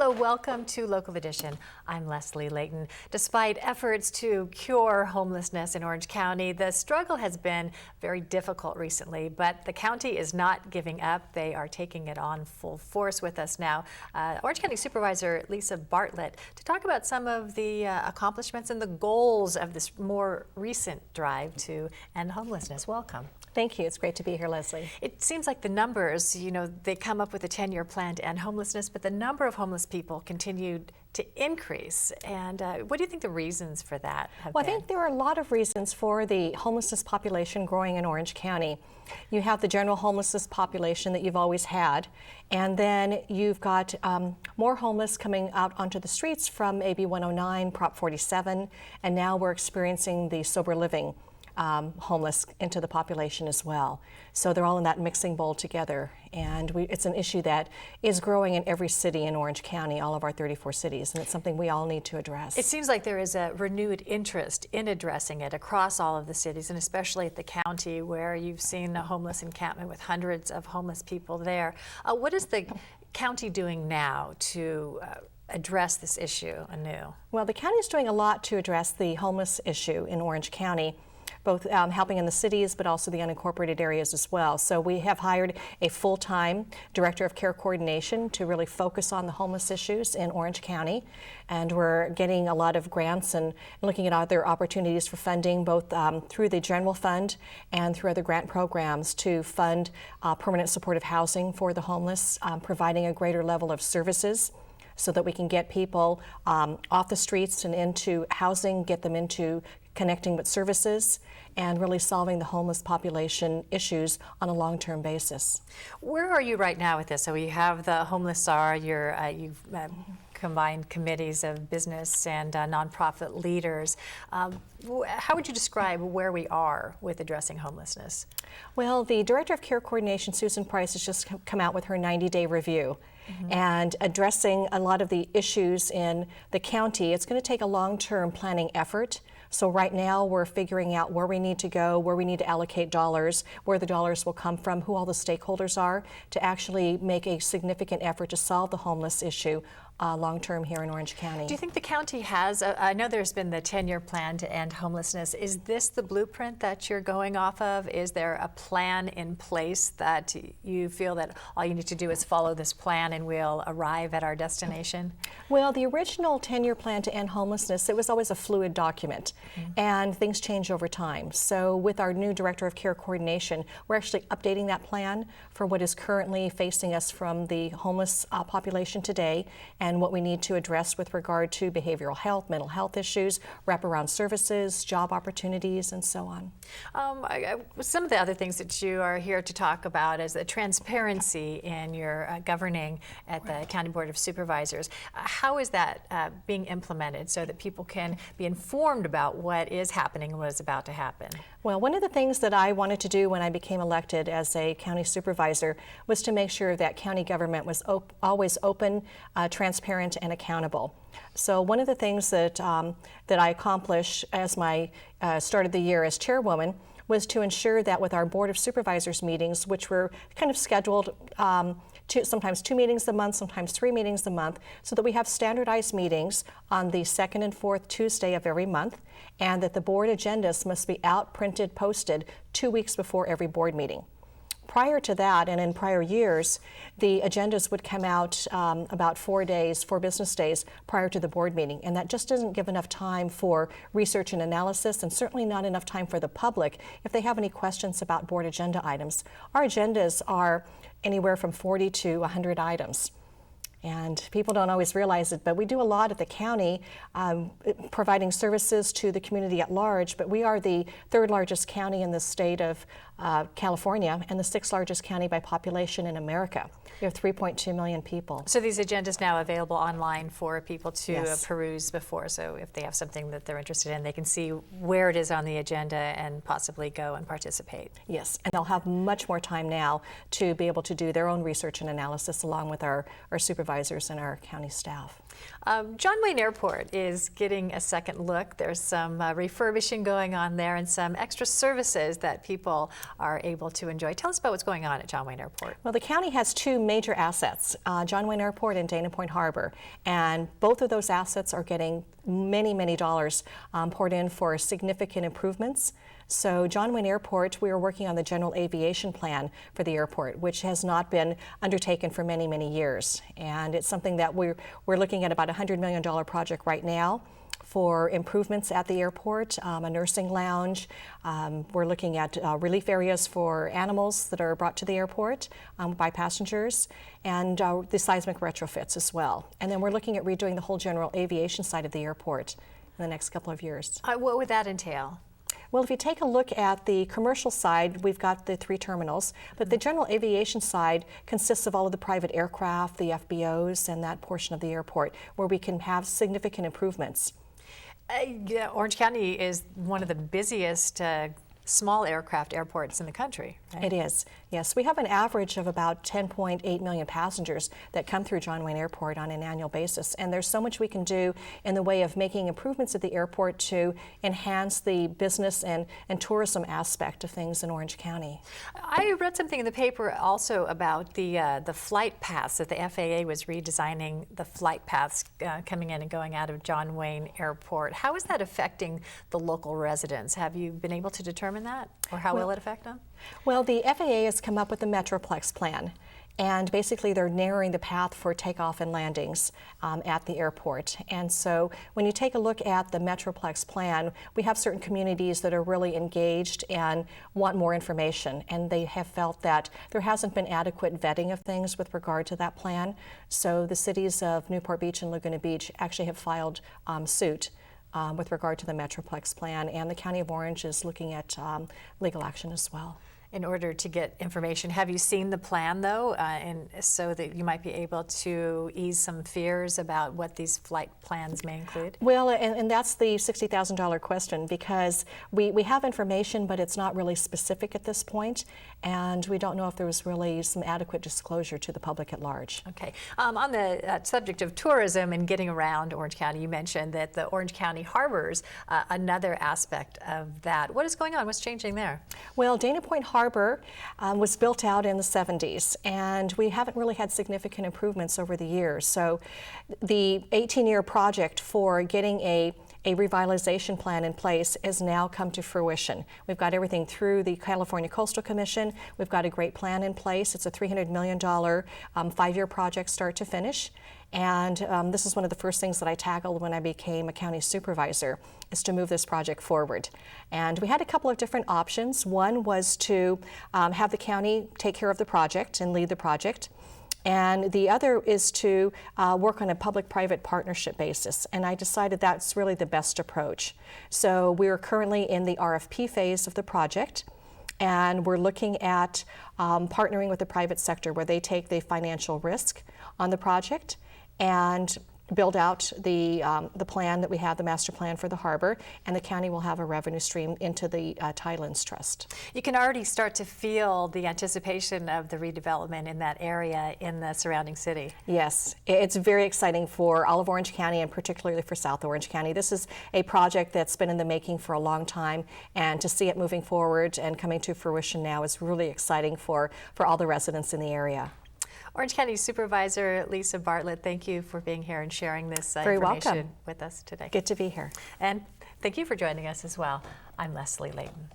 Hello, welcome to Local Edition. I'm Leslie Leyton. Despite efforts to cure homelessness in Orange County, the struggle has been very difficult recently, but the county is not giving up. They are taking it on full force. With us now, Orange County Supervisor Lisa Bartlett, to talk about some of the accomplishments and the goals of this more recent drive to end homelessness. Welcome. Thank you. It's great to be here, Leslie. It seems like the numbers, they come up with a 10-year plan to end homelessness, but the number of homeless people continued to increase. And what do you think the reasons for that have been? I think there are a lot of reasons for the homelessness population growing in Orange County. You have the general homelessness population that you've always had, and then you've got more homeless coming out onto the streets from AB 109, Prop 47, and now we're experiencing the sober living homeless into the population as well. So they're all in that mixing bowl together, and it's an issue that is growing in every city in Orange County, all of our 34 cities, and it's something we all need to address. It seems like there is a renewed interest in addressing it across all of the cities, and especially at the county, where you've seen a homeless encampment with hundreds of homeless people there. What is the county doing now to address this issue anew? Well, the county is doing a lot to address the homeless issue in Orange County, both helping in the cities, but also the unincorporated areas as well. So we have hired a full-time director of care coordination to really focus on the homeless issues in Orange County. And we're getting a lot of grants and looking at other opportunities for funding, both through the general fund and through other grant programs to fund permanent supportive housing for the homeless, providing a greater level of services so that we can get people off the streets and into housing, get them into connecting with services, and really solving the homeless population issues on a long-term basis. Where are you right now with this? So you have the Homeless Czar, you've combined committees of business and nonprofit leaders. How would you describe where we are with addressing homelessness? Well, the Director of Care Coordination, Susan Price, has just come out with her 90-day review. And addressing a lot of the issues in the county. It's going to take a long-term planning effort. So right now we're figuring out where we need to go, where we need to allocate dollars, where the dollars will come from, who all the stakeholders are, to actually make a significant effort to solve the homeless issue long-term here in Orange County. Do you think the county has, I know there's been the 10-year plan to end homelessness. Is this the blueprint that you're going off of? Is there a plan in place that you feel that all you need to do is follow this plan and we'll arrive at our destination? Well, the original 10-year plan to end homelessness, it was always a fluid document, and things change over time. So with our new Director of Care Coordination, we're actually updating that plan for what is currently facing us from the homeless population today, and what we need to address with regard to behavioral health, mental health issues, wraparound services, job opportunities, and so on. Some of the other things that you are here to talk about is the transparency in your governing at the County Board of Supervisors. How is that being implemented so that people can be informed about what is happening and what is about to happen? Well, one of the things that I wanted to do when I became elected as a county supervisor was to make sure that county government was always open, transparent, and accountable. So one of the things that that I accomplished as my started the year as chairwoman was to ensure that with our Board of Supervisors meetings, which were kind of scheduled sometimes 2 meetings a month, sometimes 3 meetings a month, so that we have standardized meetings on the second and fourth Tuesday of every month, and that the board agendas must be out, printed, posted 2 weeks before every board meeting. Prior to that, and in prior years, the agendas would come out about 4 business days prior to the board meeting, and that just doesn't give enough time for research and analysis, and certainly not enough time for the public if they have any questions about board agenda items. Our agendas are anywhere from 40 to 100 items. And people don't always realize it, but we do a lot at the county, providing services to the community at large, but we are the 3rd largest county in the state of California and the 6th largest county by population in America. We have 3.2 million people. So these agendas now available online for people to peruse before, so if they have something that they're interested in, they can see where it is on the agenda and possibly go and participate. Yes, and they'll have much more time now to be able to do their own research and analysis along with our supervisors supervisors and our county staff. John Wayne Airport is getting a second look. There's some refurbishing going on there and some extra services that people are able to enjoy. Tell us about what's going on at John Wayne Airport. Well, the county has two major assets, John Wayne Airport and Dana Point Harbor, and both of those assets are getting many dollars poured in for significant improvements. So John Wayne Airport, we are working on the general aviation plan for the airport, which has not been undertaken for many years. And it's something that we're looking at about a $100 million project right now for improvements at the airport, a nursing lounge. We're looking at relief areas for animals that are brought to the airport by passengers, and the seismic retrofits as well. And then we're looking at redoing the whole general aviation side of the airport in the next couple of years. What would that entail? Well, if you take a look at the commercial side, we've got the 3 terminals, but the general aviation side consists of all of the private aircraft, the FBOs, and that portion of the airport where we can have significant improvements. Yeah, Orange County is one of the busiest small aircraft airports in the country, right? It is, yes. We have an average of about 10.8 million passengers that come through John Wayne Airport on an annual basis, and there's so much we can do in the way of making improvements at the airport to enhance the business and tourism aspect of things in Orange County. I read something in the paper also about the flight paths, that the FAA was redesigning the flight paths coming in and going out of John Wayne Airport. How is that affecting the local residents? Have you been able to determine that, or how will it affect them? Well, the FAA has come up with a Metroplex plan, and basically they're narrowing the path for takeoff and landings at the airport. And so when you take a look at the Metroplex plan, we have certain communities that are really engaged and want more information, and they have felt that there hasn't been adequate vetting of things with regard to that plan. So the cities of Newport Beach and Laguna Beach actually have filed suit with regard to the Metroplex plan, and the County of Orange is looking at legal action as well. In order to get information, have you seen the plan though, and so that you might be able to ease some fears about what these flight plans may include? Well, and that's the $60,000 question, because we have information, but it's not really specific at this point, and we don't know if there was really some adequate disclosure to the public at large. Okay. On the subject of tourism and getting around Orange County, you mentioned that the Orange County harbors another aspect of that. What is going on? What's changing there? Well, Dana Point Harbor was built out in the 70s, and we haven't really had significant improvements over the years. So the 18-year project for getting a revitalization plan in place has now come to fruition. We've got everything through the California Coastal Commission. We've got a great plan in place. It's a $300 million 5-year project start to finish. And this is one of the first things that I tackled when I became a county supervisor, is to move this project forward. And we had a couple of different options. One was to have the county take care of the project and lead the project. And the other is to work on a public-private partnership basis. And I decided that's really the best approach. So we are currently in the RFP phase of the project, and we're looking at partnering with the private sector, where they take the financial risk on the project and build out the plan that we have, the master plan for the harbor, and the county will have a revenue stream into the Tidelands Trust. You can already start to feel the anticipation of the redevelopment in that area in the surrounding city. Yes, it's very exciting for all of Orange County, and particularly for South Orange County. This is a project that's been in the making for a long time, and to see it moving forward and coming to fruition now is really exciting for all the residents in the area. Orange County Supervisor Lisa Bartlett, thank you for being here and sharing this information with us today. Good to be here. And thank you for joining us as well. I'm Leslie Leyton.